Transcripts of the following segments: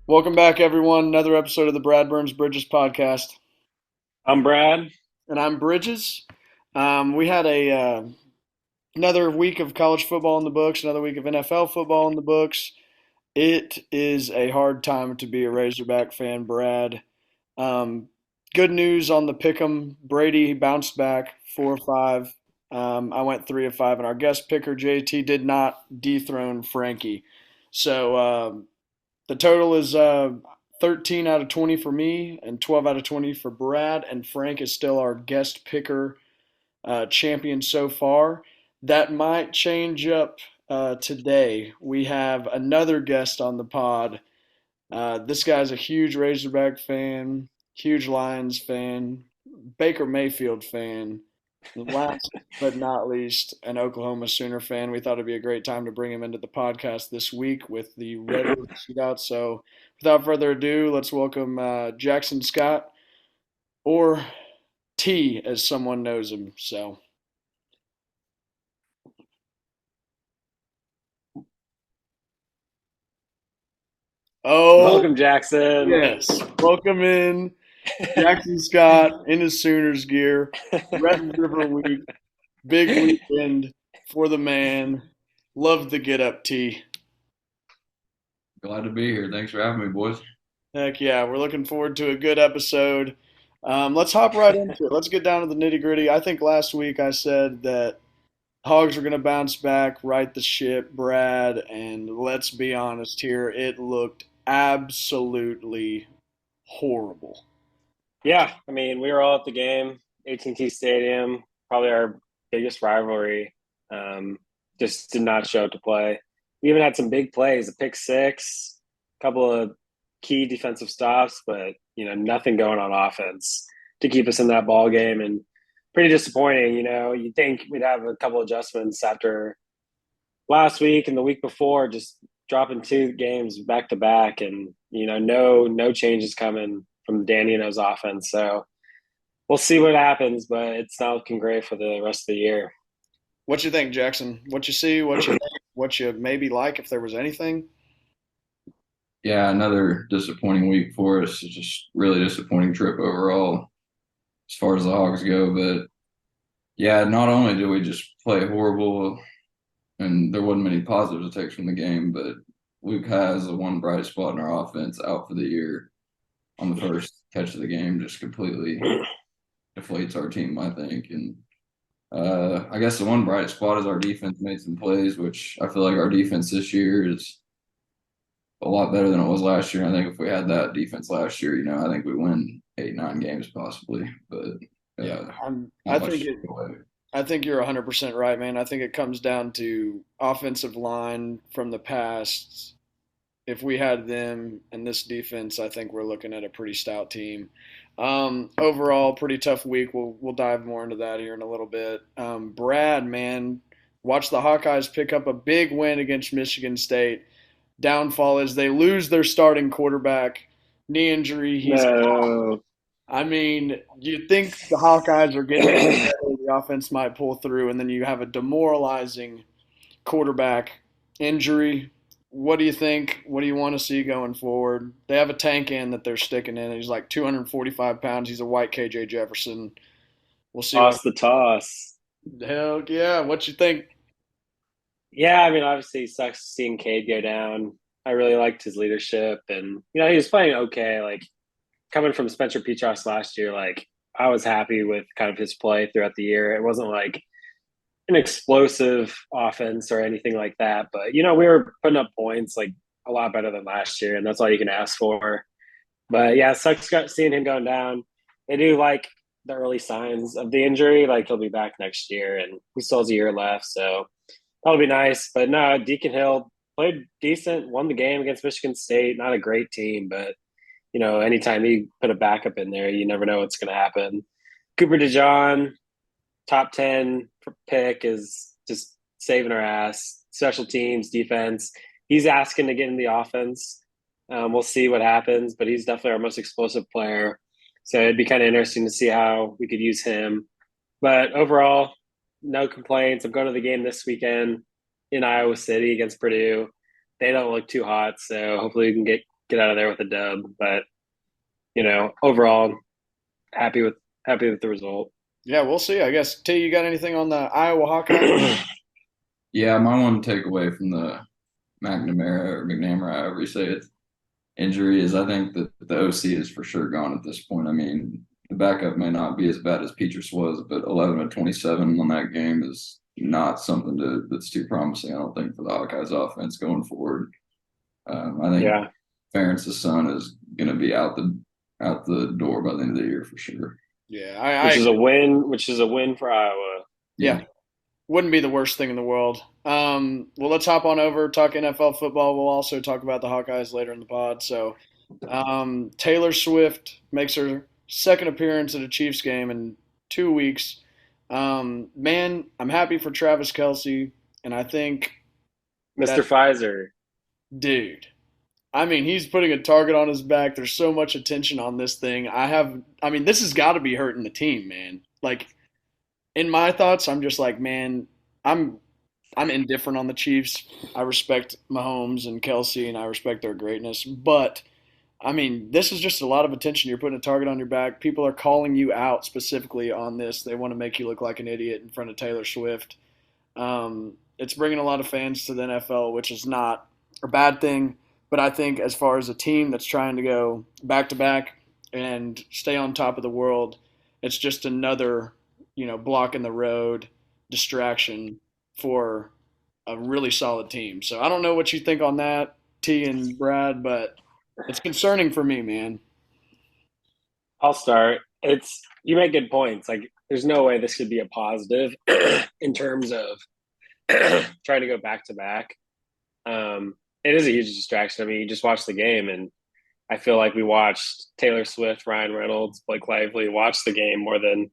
Welcome back, everyone. Another episode of the Brad Burns Bridges podcast. I'm Brad. And I'm Bridges. We had another week of college football in the books, another week of NFL football in the books. It is a hard time to be a Razorback fan, Brad. Um, Good news on the pick'em. Brady bounced back 4-5. I went 3-5, and our guest picker JT did not dethrone Frankie. So the total is 13 out of 20 for me and 12 out of 20 for Brad. And Frank is still our guest picker champion so far. That might change up today. We have another guest on the pod. This guy's a huge Razorback fan, huge Lions fan, Baker Mayfield fan. Last but not least, an Oklahoma Sooner fan. We thought it'd be a great time to bring him into the podcast this week with the Red River Shootout. So, without further ado, let's welcome Jackson Scott, or T, as someone knows him. So, oh Welcome, Jackson. yes, welcome in Jackson Scott in his Sooners gear. Red River week, big weekend for the man. Love the get up, T. Glad to be here. Thanks for having me, boys. Heck yeah, we're looking forward to a good episode. Let's hop right into it. Let's get down to the nitty gritty. I think last week I said that Hogs were going to bounce back, right the ship, Brad, and let's be honest here, it looked absolutely horrible. Yeah, I mean, we were all at the game, AT&T Stadium, probably our biggest rivalry. Um, just did not show up to play. We even had some big plays, a pick six, a couple of key defensive stops, but nothing going on offense to keep us in that ball game, and pretty disappointing. You'd think we'd have a couple adjustments after last week and the week before, just dropping two games back to back, and no changes coming from Danny and his offense. So we'll see what happens, but it's not looking great for the rest of the year. What you think, Jackson? What you see, what you think, what you maybe like, if there was anything? Yeah, another disappointing week for us. It's just really disappointing trip overall as far as the Hogs go. But yeah, not only did we just play horrible and there wasn't many positives to take from the game, but Luke has the one bright spot in our offense out for the year on the first catch of the game, just completely deflates our team, I think. And I guess the one bright spot is our defense made some plays, which I feel like our defense this year is a lot better than it was last year. I think if we had that defense last year, I think we win 8, 9 games possibly. But Yeah, I not think much to it. take away. I think you're 100% right, man. I think it comes down to offensive line from the past. If we had them and this defense, I think we're looking at a pretty stout team. Overall, pretty tough week. We'll dive more into that here in a little bit. Brad, man, watch the Hawkeyes pick up a big win against Michigan State. Downfall is they lose their starting quarterback, knee injury. He's No. I mean, you think the Hawkeyes are getting it together, the offense might pull through, and then you have a demoralizing quarterback injury. What do you think? What do you want to see going forward? They have a tank in that they're sticking in. He's like 245 pounds. He's a white KJ Jefferson. We'll see what. Toss the toss. Hell yeah! What you think? Yeah, I mean, obviously it sucks seeing Cade go down. I really liked his leadership, and he was playing okay. Like, coming from Spencer Petras last year, like, I was happy with kind of his play throughout the year. It wasn't like an explosive offense or anything like that, but we were putting up points like a lot better than last year, and that's all you can ask for. But yeah, it sucks seeing him going down. They do like the early signs of the injury, like he'll be back next year, and he still has a year left, so that'll be nice. But no, Deacon Hill played decent, won the game against Michigan State. Not a great team, but anytime you put a backup in there, you never know what's going to happen. Cooper DeJean, top 10 pick, is just saving our ass. Special teams, defense. He's asking to get in the offense. We'll see what happens, but he's definitely our most explosive player. So it'd be kind of interesting to see how we could use him. But overall, no complaints. I'm going to the game this weekend in Iowa City against Purdue. They don't look too hot, so hopefully we can get get out of there with a dub. But overall, happy with happy with the result. Yeah, we'll see. I guess T, you got anything on the Iowa Hawkeyes? Yeah, my one takeaway from the McNamara, however you say it, injury is I think that the OC is for sure gone at this point. I mean, the backup may not be as bad as Petrus was, but 11 of 27 on that game is not something that's too promising, I don't think, for the Hawkeyes offense going forward. I think Yeah, Ferentz's son is going to be out the door by the end of the year for sure. Yeah, I which is a agree. win. Which is a win for Iowa. Yeah, Yeah. wouldn't be the worst thing in the world. Well, let's hop on over, talk NFL football. We'll also talk about the Hawkeyes later in the pod. So, Taylor Swift makes her second appearance at a Chiefs game in 2 weeks. Man, I'm happy for Travis Kelsey, and I think Mr. that Pfizer. dude. I mean, he's putting a target on his back. There's so much attention on this thing. I mean, this has got to be hurting the team, man. Like, in my thoughts, I'm just like, man, I'm I'm indifferent on the Chiefs. I respect Mahomes and Kelsey, and I respect their greatness. But I mean, this is just a lot of attention. You're putting a target on your back. People are calling you out specifically on this. They want to make you look like an idiot in front of Taylor Swift. It's bringing a lot of fans to the NFL, which is not a bad thing. But I think as far as a team that's trying to go back to back and stay on top of the world, it's just another, block in the road distraction for a really solid team. So I don't know what you think on that, T and Brad, but it's concerning for me, man. I'll start. It's You make good points. Like, there's no way this could be a positive in terms of trying to go back to back. It is a huge distraction. I mean, you just watch the game, and I feel like we watched Taylor Swift, Ryan Reynolds, Blake Lively watch the game more than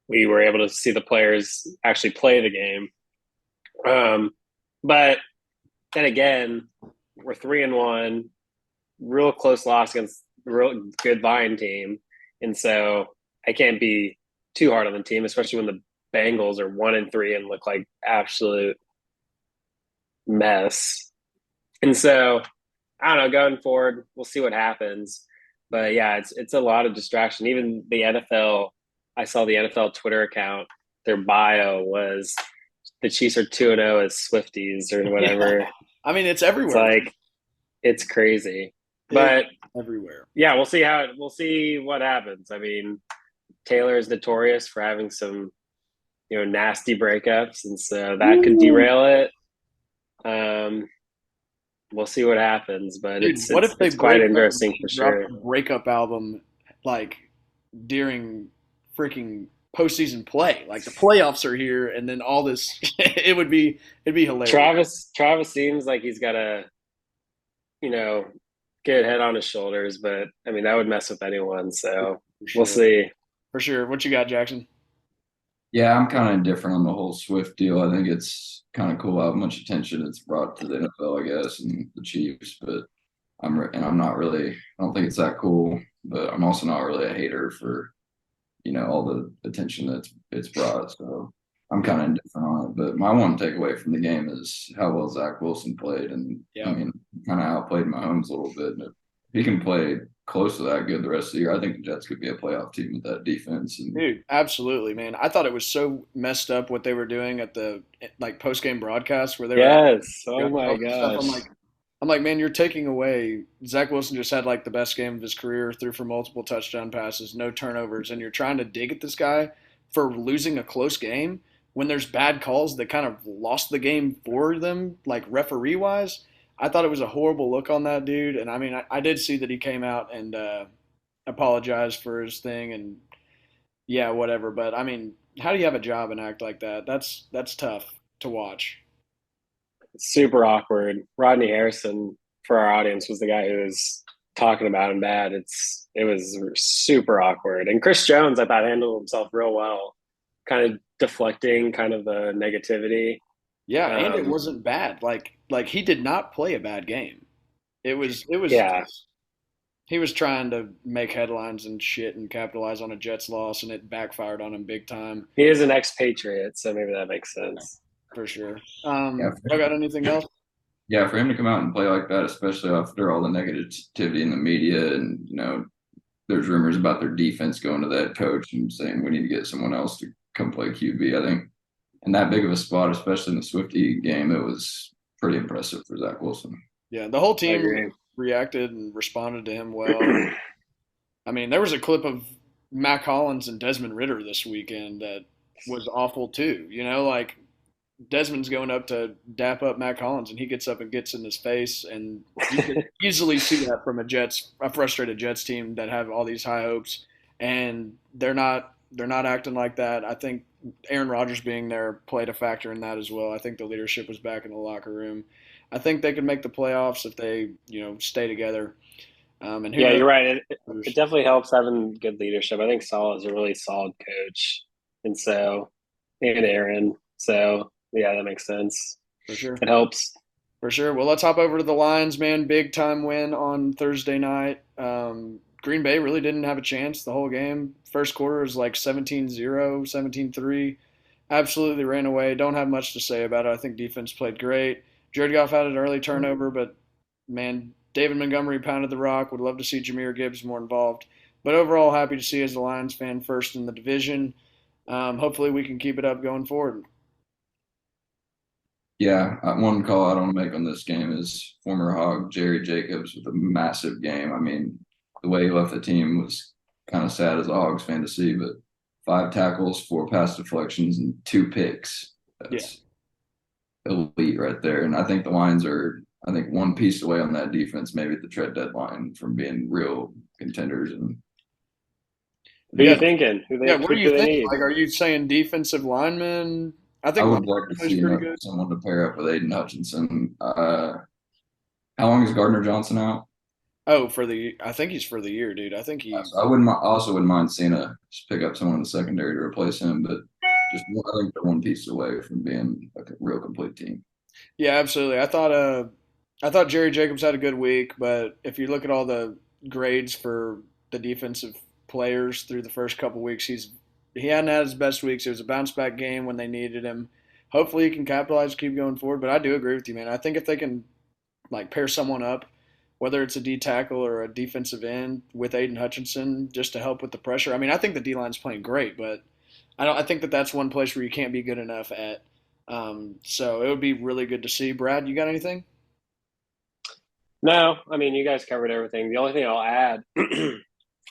we were able to see the players actually play the game. But then again, we're 3-1, real close loss against a real good Vine team, and so I can't be too hard on the team, especially when the Bengals are 1-3 and look like absolute mess. And so I don't know. Going forward, we'll see what happens. But yeah, it's a lot of distraction. Even the NFL, I saw the NFL Twitter account. Their bio was the Chiefs are 2-0 as Swifties or Yeah. whatever. I mean, it's It's everywhere. like it's crazy. It's But everywhere. yeah, we'll see what happens. I mean, Taylor is notorious for having some nasty breakups, and so that could Woo. derail it. Um, we'll see what happens, but Dude, it's what it's if they it's quite break up and interesting she for dropped sure. a breakup album like during freaking postseason play? Like the playoffs are here, and then all this, it'd be hilarious. Travis seems like he's got a you know good head on his shoulders, but I mean that would mess with anyone. So For we'll sure. see. For sure. What you got, Jackson? Yeah, I'm kind of indifferent on the whole Swift deal. I think it's kind of cool how much attention it's brought to the NFL, I guess, and the Chiefs. But I'm not really. I don't think it's that cool. But I'm also not really a hater for all the attention that it's brought. So I'm kind of indifferent on it. But my one takeaway from the game is how well Zach Wilson played, and I Yeah. mean, kind of outplayed Mahomes a little bit. And if he can play close to that good the rest of the year, I think the Jets could be a playoff team with that defense. And Dude, absolutely, man. I thought it was so messed up what they were doing at the like post game broadcast where they were asking Yes. Oh about my health and stuff. gosh. I'm like, man, you're taking away. Zach Wilson just had like the best game of his career, threw for multiple touchdown passes, no turnovers, and you're trying to dig at this guy for losing a close game when there's bad calls that kind of lost the game for them, like referee wise. I thought it was a horrible look on that dude, and I mean, I did see that he came out and apologized for his thing, and yeah, whatever. But I mean, how do you have a job and act like that? That's tough to watch. Super awkward. Rodney Harrison, for our audience, was the guy who was talking about him bad. It was super awkward. And Chris Jones, I thought, handled himself real well, kind of deflecting kind of the negativity. Yeah, and it Um, wasn't bad. Like he did not play a bad game. It was yeah, he was trying to make headlines and shit and capitalize on a Jets loss, and it backfired on him big time he is an expatriate, so maybe that makes sense. for sure. yeah, Y'all got anything else? Yeah, for him to come out and play like that, especially after all the negativity in the media, and there's rumors about their defense going to that coach and saying we need to get someone else to come play QB. I think in that big of a spot, especially in the Swifty game, it was pretty impressive for Zach Wilson. Yeah, the whole I team agree. reacted and responded to him well. I mean, there was a clip of Mac Hollins and Desmond Ritter this weekend that was awful too. Like Desmond's going up to dap up Mac Hollins, and he gets up and gets in his face, and you could easily see that from a frustrated Jets team that have all these high hopes, and they're not acting like that. I think Aaron Rodgers being there played a factor in that as well. I think the leadership was back in the locker room. I think they could make the playoffs if they stay together. And who Yeah, knows? you're right. It definitely helps having good leadership. I think Saul is a really solid coach, and Aaron. So yeah, that makes sense. For sure. It helps. For sure. Well, let's hop over to the Lions, man. Big time win on Thursday night. Green Bay really didn't have a chance the whole game. First quarter was like 17-0, 17-3. Absolutely ran away. Don't have much to say about it. I think defense played great. Jared Goff had an early turnover, but man, David Montgomery pounded the rock. Would love to see Jameer Gibbs more involved. But overall, happy to see as a Lions fan first in the division. Hopefully, we can keep it up going forward. Yeah, one call I don't make on this game is former Hog Jerry Jacobs with a massive game. I mean, the way he left the team was kind of sad as a Hogs fan to see, but 5 tackles, 4 pass deflections, and 2 picks. Yeah. That's elite right there. And I think the Lions are, I think, one piece away on that defense, maybe at the trade deadline from being real contenders. And Who are you Yeah. thinking? Yeah. What Who do you do they think? need? Like, are you saying defensive lineman? I I think would like to lineman is see pretty good. someone to pair up with Aiden Hutchinson. How long is Gardner Johnson out? Oh, I think he's for the year, dude. I think So I wouldn't. I also wouldn't mind seeing just pick up someone in the secondary to replace him, but I think they're one piece away from being a real complete team. yeah, absolutely. I thought Jerry Jacobs had a good week, but if you look at all the grades for the defensive players through the first couple weeks, he hadn't had his best weeks. It was a bounce back game when they needed him. Hopefully, he can capitalize, keep going forward. But I do agree with you, man. I think if they can like pair someone up, whether it's a D tackle or a defensive end with Aiden Hutchinson, just to help with the pressure. I mean, I think the D line's playing great, but I don't. I think that that's one place where you can't be good enough at. So it would be really good to see. Brad, you got anything? No, I mean you guys covered everything. The only thing I'll add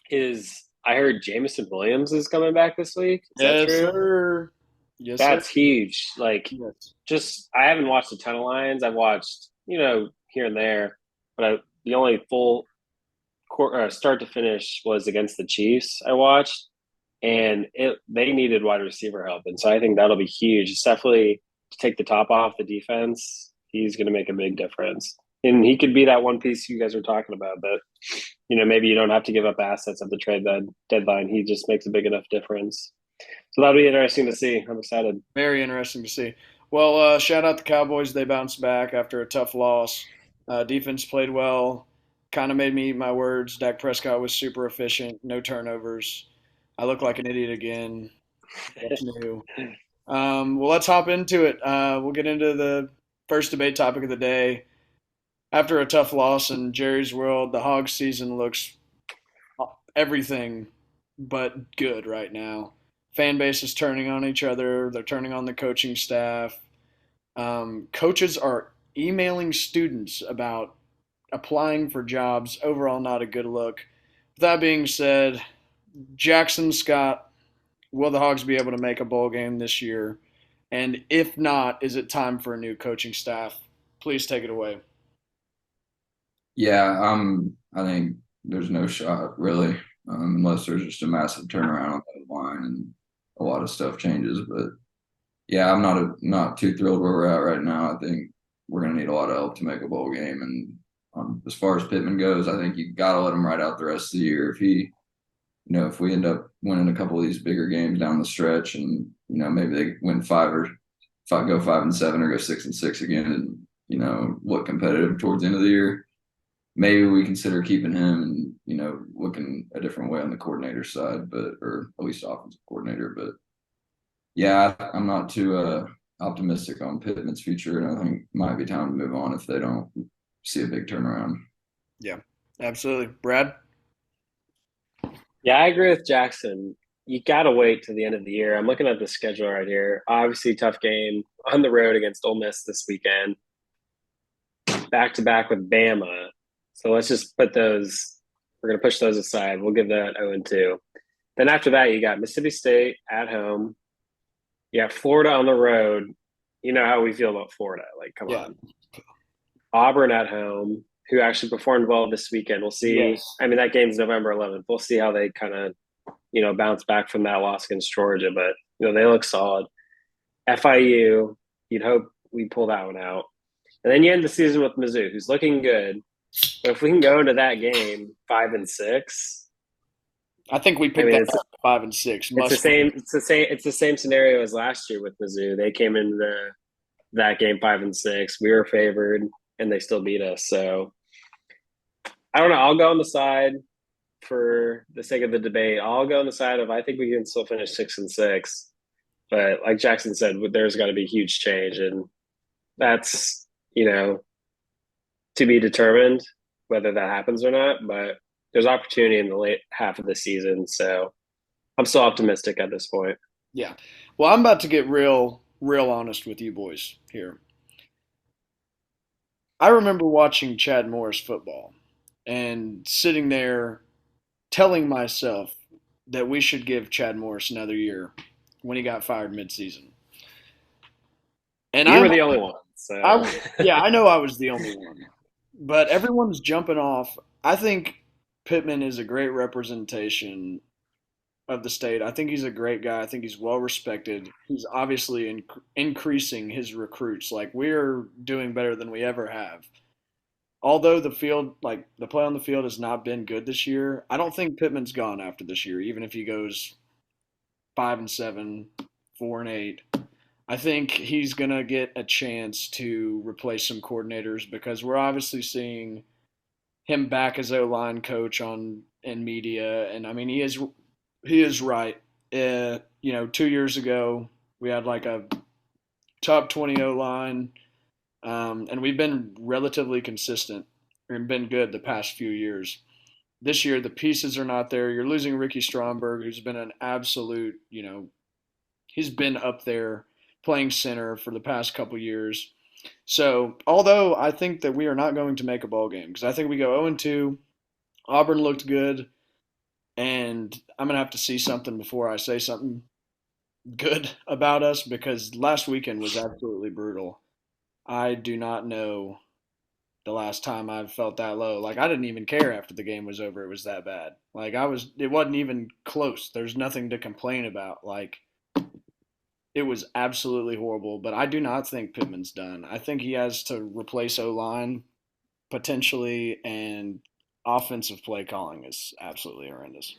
is I heard Jamison Williams is coming back this week. Is that Yes, true? sir. Yes, sir. That's huge. Like, Yes. just I haven't watched a ton of Lions. I've watched, here and there, but the only full start to finish was against the Chiefs. I watched, and they needed wide receiver help, and so I think that'll be huge. It's definitely to take the top off the defense. He's going to make a big difference, and he could be that one piece you guys were talking about. That maybe you don't have to give up assets at the deadline. He just makes a big enough difference. So that'll be interesting to see. I'm excited. Very interesting to see. Well, shout out the Cowboys. They bounced back after a tough loss. Defense played well. Kind of made me eat my words. Dak Prescott was super efficient. No turnovers. I look like an idiot again. What's new? Well, let's hop into it. We'll get into the first debate topic of the day. After a tough loss in Jerry's world, the Hogs season looks everything but good right now. Fan base is turning on each other. They're turning on the coaching staff. Coaches are emailing students about applying for jobs. Overall, not a good look. With that being said, Jackson Scott, will the Hogs be able to make a bowl game this year? And if not, is it time for a new coaching staff? Please take it away. Yeah, I think there's no shot really, unless there's just a massive turnaround on that line and a lot of stuff changes. But yeah, I'm not too thrilled where we're at right now. I think we're gonna need a lot of help to make a bowl game. And as far as Pittman goes, I think you gotta let him ride out the rest of the year. If we end up winning a couple of these bigger games down the stretch, and maybe they win go 5-7 or go 6-6 again, and look competitive towards the end of the year, maybe we consider keeping him and looking a different way on the coordinator side, or at least offensive coordinator. But yeah, I'm not too optimistic on Pittman's future, and I think it might be time to move on if they don't see a big turnaround. Yeah, absolutely. Brad? Yeah, I agree with Jackson. You got to wait to the end of the year. I'm looking at the schedule right here. Obviously, tough game on the road against Ole Miss this weekend. Back to back with Bama. So let's just put those. We're going to push those aside. We'll give that 0-2. Then after that, you got Mississippi State at home. You got Florida on the road. You know how we feel about Florida. Like, come Yeah. on. Auburn at home, who actually performed well this weekend. We'll see. Yes. I mean, that game's November 11th. We'll see how they kind of, bounce back from that loss against Georgia. But, they look solid. FIU, you'd hope we pull that one out. And then you end the season with Mizzou, who's looking good. But if we can go into that game 5-6, I think we picked that up 5 and 6. It's the same scenario as last year with Mizzou. They came into that game 5-6. We were favored, and they still beat us. So I don't know. I'll go on the side for the sake of the debate. I'll go on the side of I think we can still finish 6-6. But like Jackson said, there's got to be a huge change, and that's to be determined whether that happens or not. But there's opportunity in the late half of the season, so I'm still optimistic at this point. Yeah. Well, I'm about to get real honest with you boys here. I remember watching Chad Morris football and sitting there telling myself that we should give Chad Morris another year when he got fired midseason. And You were the only one. So yeah, I know I was the only one. But everyone's jumping off. I think Pittman is a great representation of the state. I think he's a great guy. I think he's well respected. He's obviously increasing his recruits. Like we're doing better than we ever have. Although the field, like the play on the field, has not been good this year, I don't think Pittman's gone after this year. Even if he goes 5-7, 4-8, I think he's gonna get a chance to replace some coordinators because we're obviously seeing him back as O-line coach on in media, and I mean he is right. 2 years ago we had like a top 20 O-line, and we've been relatively consistent and been good the past few years. This year the pieces are not there. You're losing Ricky Stromberg, who's been an absolute, he's been up there playing center for the past couple years. So, although I think that we are not going to make a bowl game because I think we go 0-2. Auburn looked good, and I'm gonna have to see something before I say something good about us because last weekend was absolutely brutal. I do not know the last time I've felt that low. Like I didn't even care after the game was over. It was that bad. It wasn't even close. There's nothing to complain about. Like it was absolutely horrible, but I do not think Pittman's done. I think he has to replace O-line potentially, and offensive play calling is absolutely horrendous.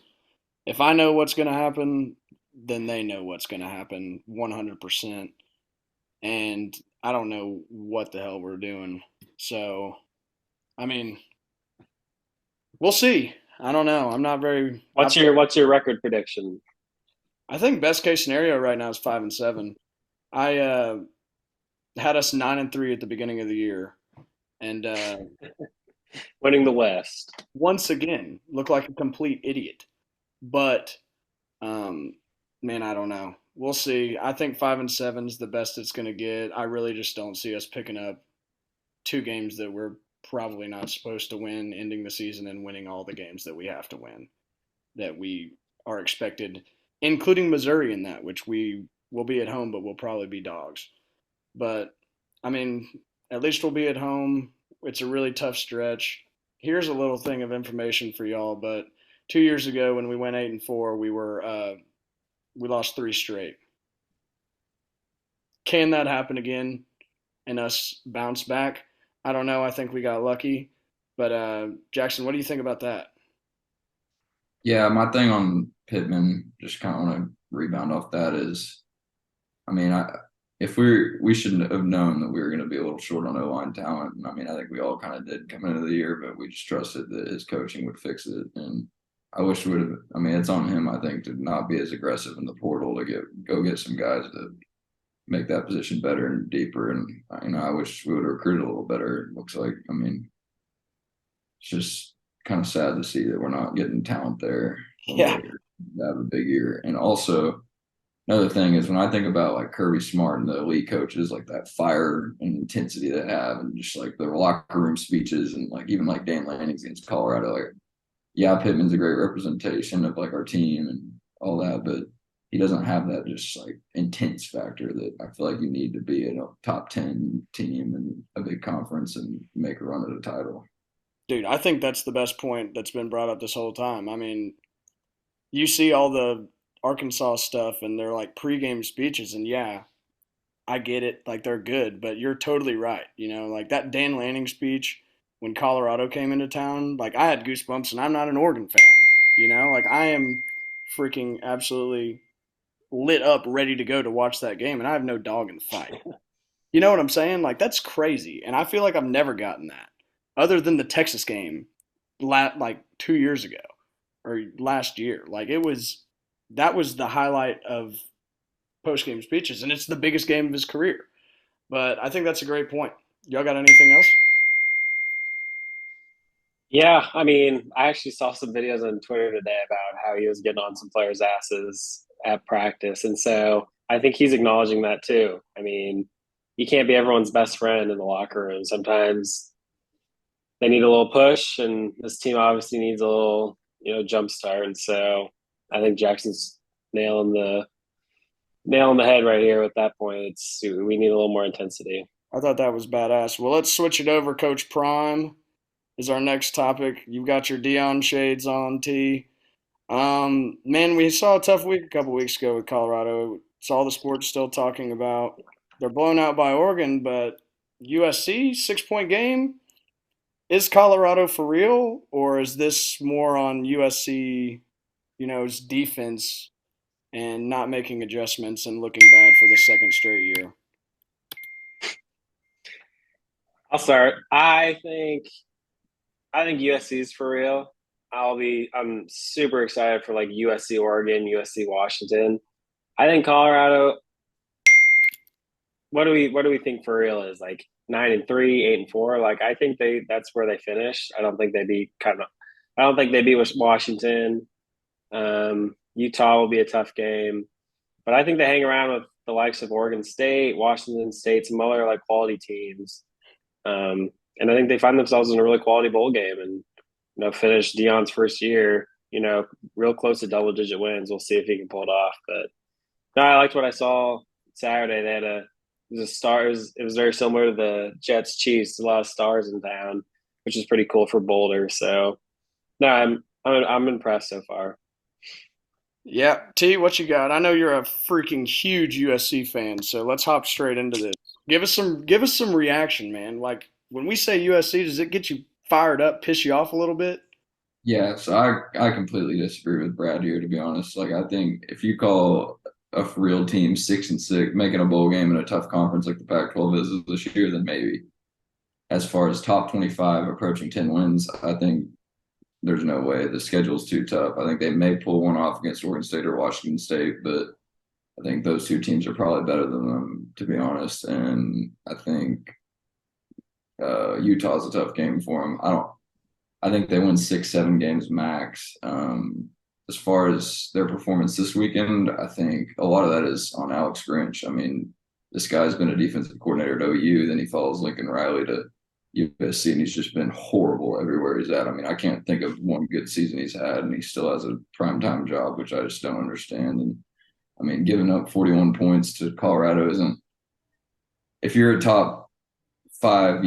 If I know what's going to happen, then they know what's going to happen 100%. And I don't know what the hell we're doing. So, I mean, we'll see. I don't know. I'm not very. What's your record prediction? I think best case scenario right now is 5-7. I had us 9-3 at the beginning of the year, and winning the West once again look like a complete idiot. But man, I don't know. We'll see. I think 5-7 is the best it's going to get. I really just don't see us picking up two games that we're probably not supposed to win, ending the season and winning all the games that we have to win, that we are expected, including Missouri in that, which we will be at home, but we'll probably be dogs. But I mean, at least we'll be at home. It's a really tough stretch. Here's a little thing of information for y'all, but 2 years ago when we went 8-4, we lost 3 straight. Can that happen again and us bounce back? I don't know. I think we got lucky. But Jackson, what do you think about that? Yeah, my thing on Pittman, just kind of want to rebound off that is, I mean, if we shouldn't have known that we were going to be a little short on O-line talent. I mean, I think we all kind of did come into the year, but we just trusted that his coaching would fix it. And I wish we would have. I mean, it's on him, I think, to not be as aggressive in the portal to go get some guys that make that position better and deeper. And I wish we would have recruited a little better. It looks like, I mean, it's just kind of sad to see that we're not getting talent there when Yeah. we have a big year. And also, another thing is when I think about like Kirby Smart and the elite coaches, like that fire and intensity they have, and just like their locker room speeches, and like even like Dan Lanning's against Colorado, like yeah, Pittman's a great representation of like our team and all that, but he doesn't have that just like intense factor that I feel like you need to be in a top 10 team and a big conference and make a run at a title. Dude, I think that's the best point that's been brought up this whole time. I mean, you see all the Arkansas stuff and they're like pregame speeches, and yeah, I get it, like they're good, but you're totally right. Like that Dan Lanning speech when Colorado came into town, like I had goosebumps, and I'm not an Oregon fan. Like I am freaking absolutely lit up, ready to go to watch that game, and I have no dog in the fight. You know what I'm saying? Like that's crazy, and I feel like I've never gotten that, other than the Texas game, like 2 years ago or last year. Like that was the highlight of post game speeches, and it's the biggest game of his career. But I think that's a great point. Y'all got anything else? Yeah, I mean, I actually saw some videos on Twitter today about how he was getting on some players' asses at practice. And so I think he's acknowledging that too. I mean, you can't be everyone's best friend in the locker room. Sometimes they need a little push, and this team obviously needs a little, jump start. And so I think Jackson's nailing the nail on the head right here with that point. We need a little more intensity. I thought that was badass. Well, let's switch it over. Coach Prime is our next topic. You've got your Dion shades on, T. Man, we saw a tough week a couple weeks ago with Colorado. It's all the sports still talking about. They're blown out by Oregon, but USC 6 point game. Is Colorado for real, or is this more on USC, its defense and not making adjustments and looking bad for the second straight year? I'll start. I think USC is for real. I'm super excited for like USC Oregon, USC Washington. I think Colorado. What do we think for real is like 9-3, 8-4? Like I think that's where they finish. I don't think they beat Washington. Utah will be a tough game, but I think they hang around with the likes of Oregon State, Washington State, some other like quality teams. And I think they find themselves in a really quality bowl game and finish Dion's first year, real close to double digit wins. We'll see if he can pull it off. But no, I liked what I saw Saturday. They had it was a star. It was very similar to the Jets Chiefs. A lot of stars in town, which is pretty cool for Boulder. So no, I'm impressed so far. Yeah, T, what you got? I know you're a freaking huge USC fan, so let's hop straight into this. Give us some reaction, man. Like when we say USC, does it get you fired up, piss you off a little bit? Yeah, so I completely disagree with Brad here, to be honest. Like, I think if you call a real team 6-6, making a bowl game in a tough conference like the Pac-12 is this year, then maybe. As far as top 25 approaching 10 wins, I think there's no way. The schedule's too tough. I think they may pull one off against Oregon State or Washington State, but I think those two teams are probably better than them, to be honest. And I think Utah's a tough game for them. I think they win 6, 7 games max. As far as their performance this weekend, I think a lot of that is on Alex Grinch. I mean, this guy's been a defensive coordinator at OU, then he follows Lincoln Riley to USC, and he's just been horrible everywhere he's at. I mean, I can't think of one good season he's had, and he still has a primetime job, which I just don't understand. And I mean, giving up 41 points to Colorado isn't. If you're a top five,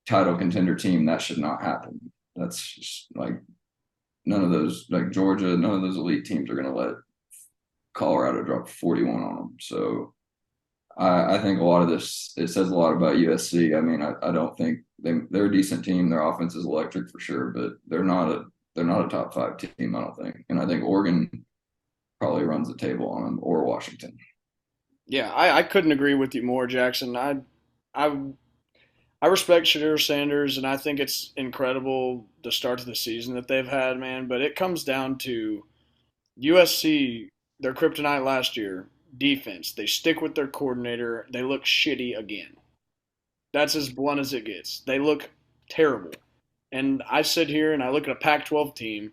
title contender team, that should not happen. That's just like none of those, like Georgia, none of those elite teams are going to let Colorado drop 41 on them. So I think a lot of this, it says a lot about USC. I mean, I don't think they're a decent team. Their offense is electric for sure, but they're not a top five team, I don't think. And I think Oregon probably runs the table on them, or Washington. Yeah, I couldn't agree with you more, Jackson. I I respect Shadur Sanders, and I think it's incredible the start of the season that they've had, man. But it comes down to USC, their kryptonite last year. defense. They stick with their coordinator. They look shitty again. That's as blunt as it gets. They look terrible. And I sit here and I look at a Pac-12 team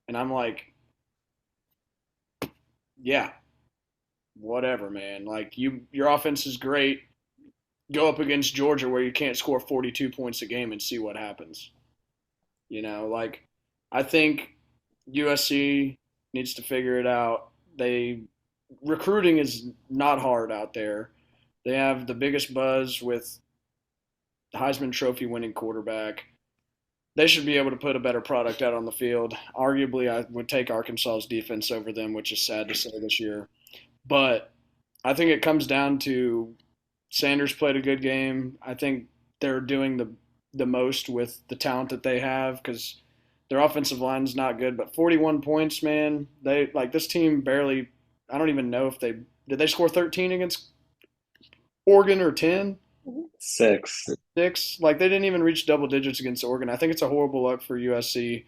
and I'm like, yeah, whatever, man. Like your offense is great. Go up against Georgia where you can't score 42 points a game and see what happens. Like I think USC needs to figure it out. They recruiting is not hard out there. They have the biggest buzz with the Heisman Trophy winning quarterback. They should be able to put a better product out on the field. Arguably, I would take Arkansas's defense over them, which is sad to say this year. But I think it comes down to Sanders played a good game. I think they're doing the most with the talent that they have because their offensive line is not good. But 41 points, man, they like this team barely. I don't even know if they did they score 13 against Oregon or 10. 6. Six. Like they didn't even reach double digits against Oregon. I think it's a horrible look for USC.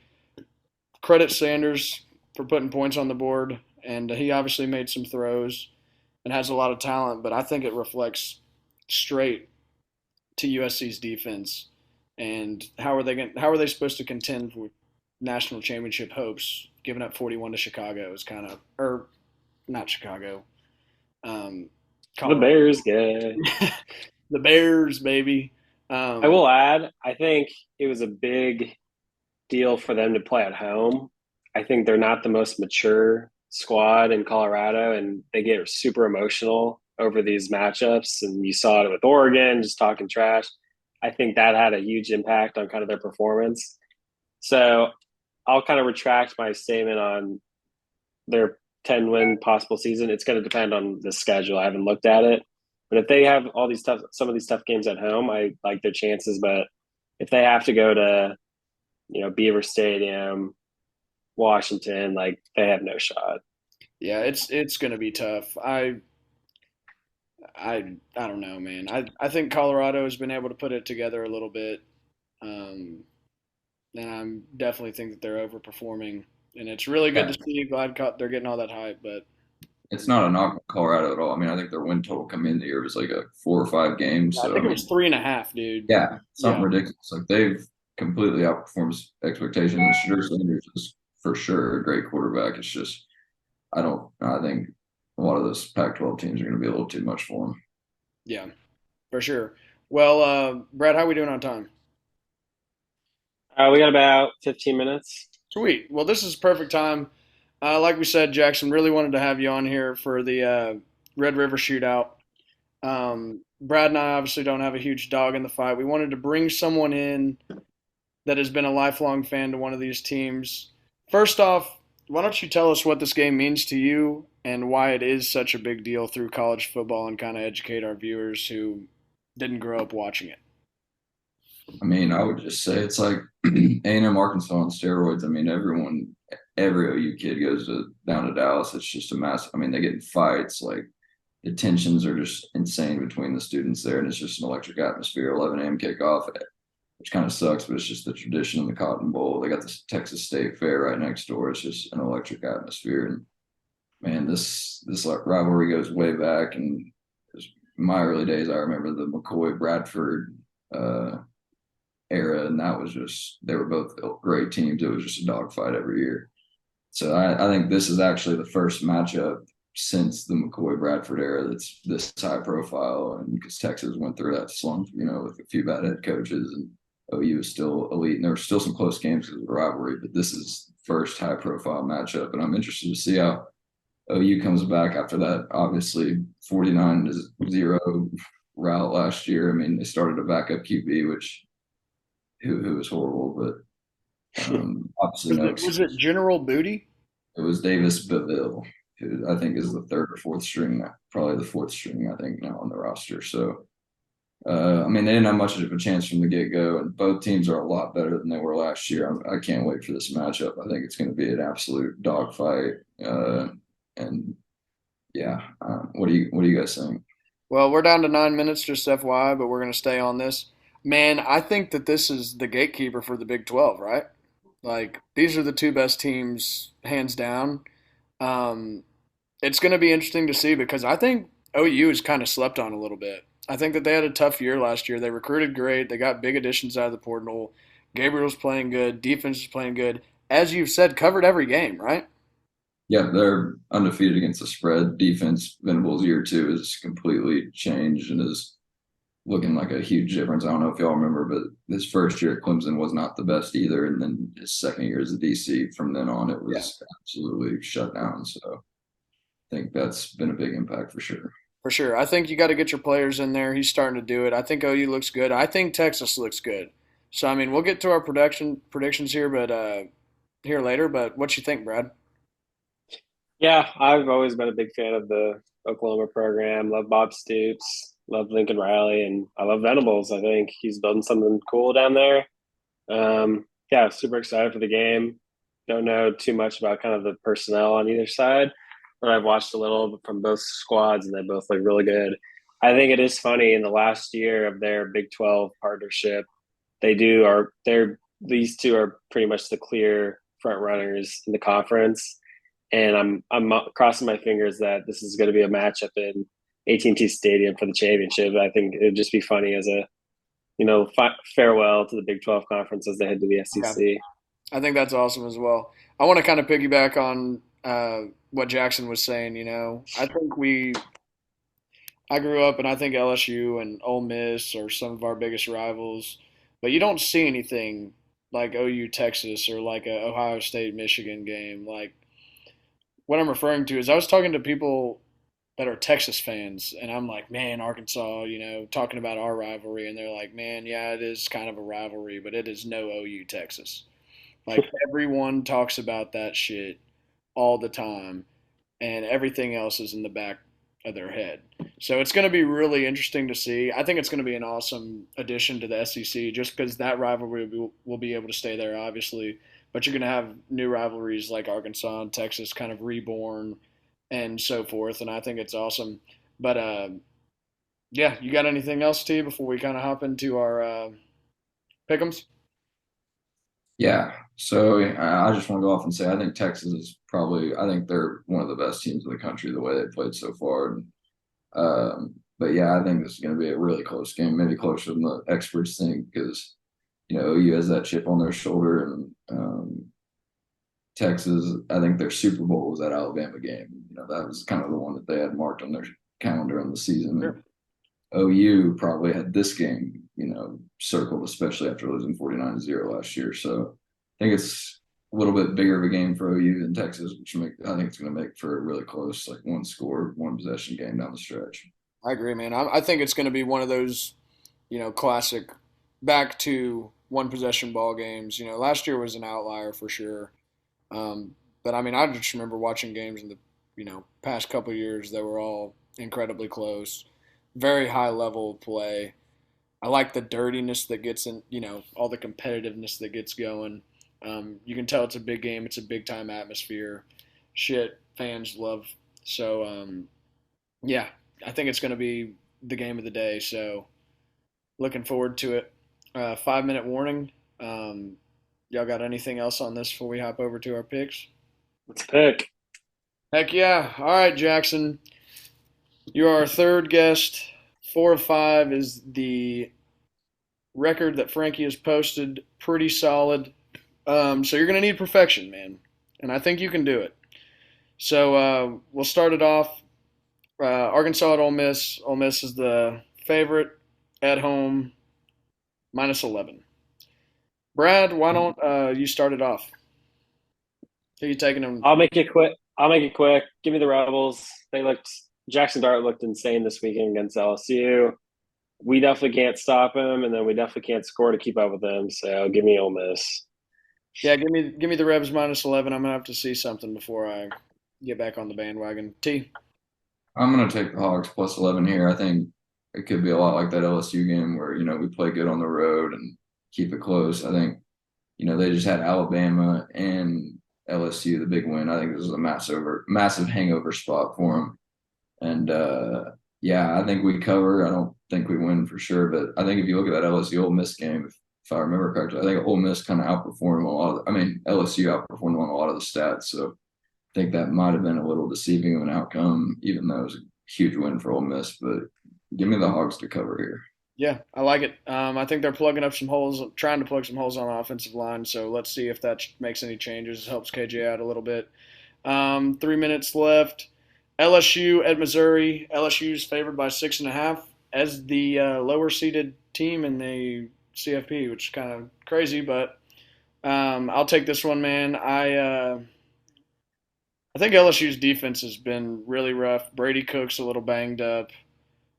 Credit Sanders for putting points on the board, and he obviously made some throws and has a lot of talent. But I think it reflects straight to USC's defense. And how are they supposed to contend with national championship hopes, giving up 41 to Chicago is kind of or not Chicago, um, The Colorado. Bears, yeah. The Bears, baby. I Um, will add, I think it was a big deal for them to play at home. I think they're not the most mature squad in Colorado, and they get super emotional over these matchups. And you saw it with Oregon, just talking trash. I think that had a huge impact on kind of their performance. So I'll kind of retract my statement on their 10-win possible season. It's going to depend on the schedule. I haven't looked at it. But if they have some of these tough games at home, I like their chances. But if they have to go to, Beaver Stadium, Washington, like they have no shot. yeah, it's going to be tough. I don't know, man. I think Colorado has been able to put it together a little bit, um, and I definitely think that they're overperforming. And it's really good Yeah, to see. Glad they're getting all that hype, but it's not a knock on Colorado at all. I mean, I think their win total coming in the year was like a 4 or 5 games. I So I think it was mean, 3.5, dude. yeah, something Yeah, ridiculous. Like they've completely outperformed expectations. And Shedeur Sanders is for sure a great quarterback. It's just I don't. I think a lot of those Pac-12 teams are going to be a little too much for them. yeah, for sure. Well, Brad, how are we doing on time? We got about 15 minutes. Sweet. Well, this is perfect time. Like we said, Jackson, really wanted to have you on here for the Red River Shootout. Brad and I obviously don't have a huge dog in the fight. We wanted to bring someone in that has been a lifelong fan to one of these teams. First off, why don't you tell us what this game means to you and why it is such a big deal through college football and kind of educate our viewers who didn't grow up watching it? I mean, I would just say it's like A&M Arkansas on steroids. I mean, every OU kid goes down to Dallas. It's just a mass. I mean, they get in fights. Like the tensions are just insane between the students there, and it's just an electric atmosphere. 11 a.m. kickoff, which kind of sucks, but it's just the tradition of the Cotton Bowl. They got the Texas State Fair right next door. It's just an electric atmosphere, and man, this like rivalry goes way back. And in my early days, I remember the McCoy Bradford era, and that was just they were both great teams. It was just a dogfight every year. So I think this is actually the first matchup since the McCoy Bradford era that's this high profile, and because Texas went through that slump, with a few bad head coaches, and OU is still elite, and there were still some close games because of the rivalry, but this is the first high profile matchup, and I'm interested to see how OU comes back after that. Obviously, 49-0 route last year. I mean, they started a backup QB, which who was horrible, but obviously Was no it, was it excuse. General Booty? It was Davis Beville, who I think is the third or fourth string, probably the fourth string, I think, now on the roster. So, I mean, they didn't have much of a chance from the get go, and both teams are a lot better than they were last year. I can't wait for this matchup. I think it's going to be an absolute dogfight. And yeah, what do you guys think? Well, we're down to 9 minutes, just FYI, but we're going to stay on this. Man, I think that this is the gatekeeper for the Big 12, right? Like, these are the two best teams, hands down. Um, It's going to be interesting to see because I think OU is kind of slept on a little bit. I think that they had a tough year last year. They recruited great. They got big additions out of the portal. Gabriel's playing good. Defense is playing good. As you've said, covered every game, right? Yeah, they're undefeated against the spread. Defense, Venables year two is completely changed and is looking like a huge difference. I don't know if y'all remember, but his first year at Clemson was not the best either. And then his second year as a DC, from then on, it Yeah, was absolutely shut down. So I think that's been a big impact for sure. for sure. I think you got to get your players in there. He's starting to do it. I think OU looks good. I think Texas looks good. So I mean, we'll get to our predictions here, but here later. But what you think, Brad? Yeah, I've always been a big fan of the Oklahoma program. Love Bob Stoops, love Lincoln Riley, and I love Venables. I think he's building something cool down there. Yeah, super excited for the game. Don't know too much about kind of the personnel on either side, but I've watched a little from both squads, and they both look really good. I think it is funny in the last year of their Big 12 partnership, they're these two are pretty much the clear front runners in the conference, and I'm crossing my fingers that this is going to be a matchup in AT&T Stadium for the championship. I think it'd just be funny as a farewell to the Big 12 conference as they head to the Yeah, SEC. I think that's awesome as well. I want to kind of piggyback on what Jackson was saying. I think I grew up and I think LSU and Ole Miss are some of our biggest rivals, but you don't see anything like OU Texas or like a Ohio State Michigan game. Like what I'm referring to is I was talking to people that are Texas fans, and I'm like, man, Arkansas, talking about our rivalry, and they're like, man, yeah, it is kind of a rivalry, but it is no OU Texas. Like everyone talks about that shit all the time, and everything else is in the back of their head. So it's going to be really interesting to see. I think it's going to be an awesome addition to the SEC just because that rivalry will be able to stay there, obviously. But you're going to have new rivalries like Arkansas and Texas kind of reborn and so forth. And I think it's awesome. But yeah, you got anything else, T, before we kind of hop into our pick'ems? Yeah. So I just want to go off and say I think Texas is probably I think they're one of the best teams in the country the way they played so far. But yeah, I think this is going to be a really close game, maybe closer than the experts think because OU has that chip on their shoulder, and Texas, I think their Super Bowl was that Alabama game. That was kind of the one that they had marked on their calendar in the season. And Sure. OU probably had this game, circled, especially after losing 49-0 last year. So I think it's a little bit bigger of a game for OU than Texas, I think it's going to make for a really close, like one score, one possession game down the stretch. I agree, man. I think it's going to be one of those, classic back to one possession ball games. Last year was an outlier for sure. But I mean, I just remember watching games in the, past couple of years that were all incredibly close, very high level of play. I like the dirtiness that gets in, all the competitiveness that gets going. You can tell it's a big game. It's a big time atmosphere. Shit, fans love. So, yeah, I think it's going to be the game of the day. So, looking forward to it. 5 minute warning. Y'all got anything else on this before we hop over to our picks? Let's pick. Heck yeah. All right, Jackson. You are our third guest. 4 of 5 is the record that Frankie has posted. Pretty solid. So you're going to need perfection, man. And I think you can do it. So we'll start it off. Arkansas at Ole Miss. Ole Miss is the favorite at home, -11. Brad, why don't you start it off? Who you taking them? I'll make it quick. I'll make it quick. Give me the Rebels. Jackson Dart looked insane this weekend against LSU. We definitely can't stop him, and then we definitely can't score to keep up with him. So give me Ole Miss. Yeah, give me the Rebs -11. I'm gonna have to see something before I get back on the bandwagon. T. I'm going to take the Hogs plus 11 here. I think it could be a lot like that LSU game where, we play good on the road and keep it close. I think, they just had Alabama and LSU, the big win. I think this is a massive hangover spot for them. And, yeah, I think we cover. I don't think we win for sure. But I think if you look at that LSU Ole Miss game, if I remember correctly, I think Ole Miss kind of outperformed them LSU outperformed them on a lot of the stats. So think that might have been a little deceiving of an outcome, even though it was a huge win for Ole Miss. But give me the Hogs to cover here. Yeah, I like it. I think they're plugging up some holes, trying to plug some holes on the offensive line. So let's see if that makes any changes. Helps KJ out a little bit. 3 minutes left. LSU at Missouri. LSU's favored by 6.5 as the lower seeded team in the CFP, which is kind of crazy, but I'll take this one, man. I think LSU's defense has been really rough. Brady Cook's a little banged up.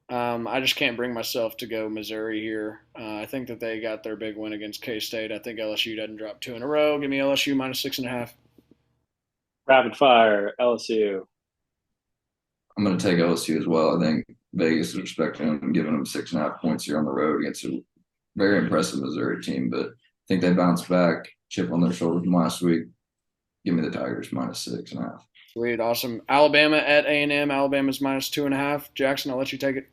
I just can't bring myself to go Missouri here. I think that they got their big win against K State. I think LSU doesn't drop two in a row. Give me LSU minus 6.5. Rapid fire, LSU. I'm going to take LSU as well. I think Vegas is respecting them and giving them 6.5 points here on the road against a very impressive Missouri team. But I think they bounced back, chip on their shoulder from last week. Give me the Tigers minus 6.5. Sweet, awesome. Alabama at A&M. Alabama's minus 2.5. Jackson, I'll let you take it.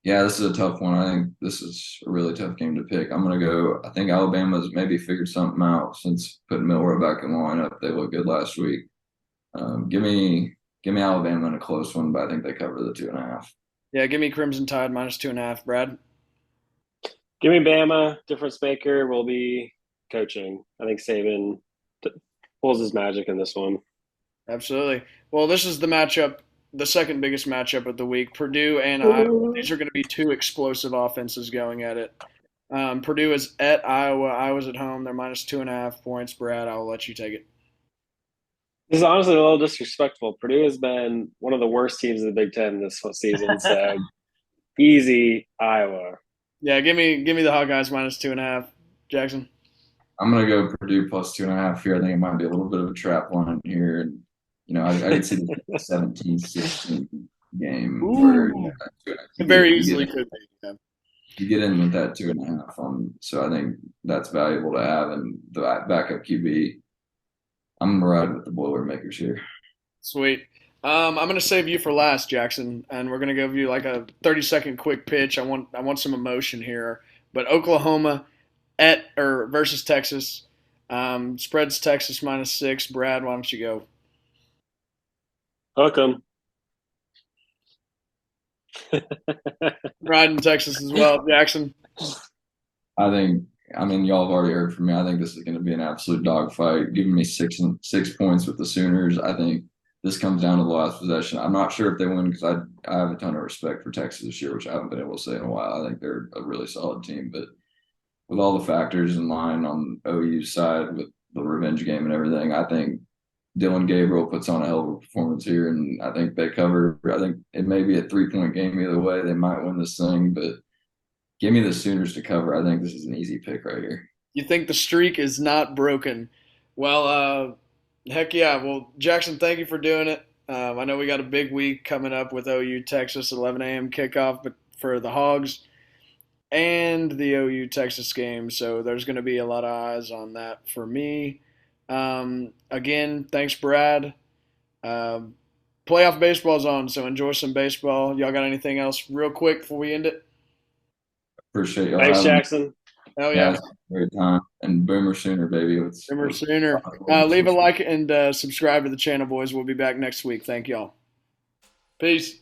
Yeah, this is a tough one. I think this is a really tough game to pick. I'm going to go. I think Alabama's maybe figured something out since putting Milroe back in the lineup. They looked good last week. Give me Alabama in a close one, but I think they cover the 2.5. Yeah, give me Crimson Tide minus 2.5. Brad? Give me Bama. Difference maker will be coaching. I think Saban pulls his magic in this one. Absolutely. Well, this is the matchup, the second biggest matchup of the week. Purdue and Iowa. These are going to be two explosive offenses going at it. Purdue is at Iowa. Iowa's at home. They're minus 2.5 points. Brad, I'll let you take it. This is honestly a little disrespectful. Purdue has been one of the worst teams in the Big Ten this season, so easy Iowa. Yeah, give me the Hawkeyes minus 2.5. Jackson? I'm going to go Purdue plus 2.5 here. I think it might be a little bit of a trap line here. And, I could see the 17-16 game where it very easily could be. Yeah. You get in with that 2.5. So I think that's valuable to have. And the backup QB, I'm going to ride with the Boilermakers here. Sweet. I'm going to save you for last, Jackson, and we're going to give you like a 30-second quick pitch. I want some emotion here. But Oklahoma versus Texas. Spreads Texas minus 6. Brad, why don't you go? Hook 'em. Riding Texas as well, Jackson. Y'all have already heard from me. I think this is going to be an absolute dogfight. Giving me 6 points with the Sooners. I think this comes down to the last possession. I'm not sure if they win because I have a ton of respect for Texas this year, which I haven't been able to say in a while. I think they're a really solid team, but with all the factors in line on OU's side with the revenge game and everything, I think Dylan Gabriel puts on a hell of a performance here, and I think they cover. I think it may be a 3-point game either way. They might win this thing, but give me the Sooners to cover. I think this is an easy pick right here. You think the streak is not broken? Well, heck yeah. Well, Jackson, thank you for doing it. I know we got a big week coming up with OU Texas 11 a.m. kickoff, but for the Hogs and the OU Texas game, so there's going to be a lot of eyes on that for me. Again, thanks, Brad. Playoff baseball's on, so enjoy some baseball. Y'all got anything else real quick before we end it? Appreciate y'all. Thanks, Jackson. Hell yeah. Great time. And Boomer Sooner, baby. Boomer Sooner. Leave a like and subscribe to the channel, boys. We'll be back next week. Thank y'all. Peace.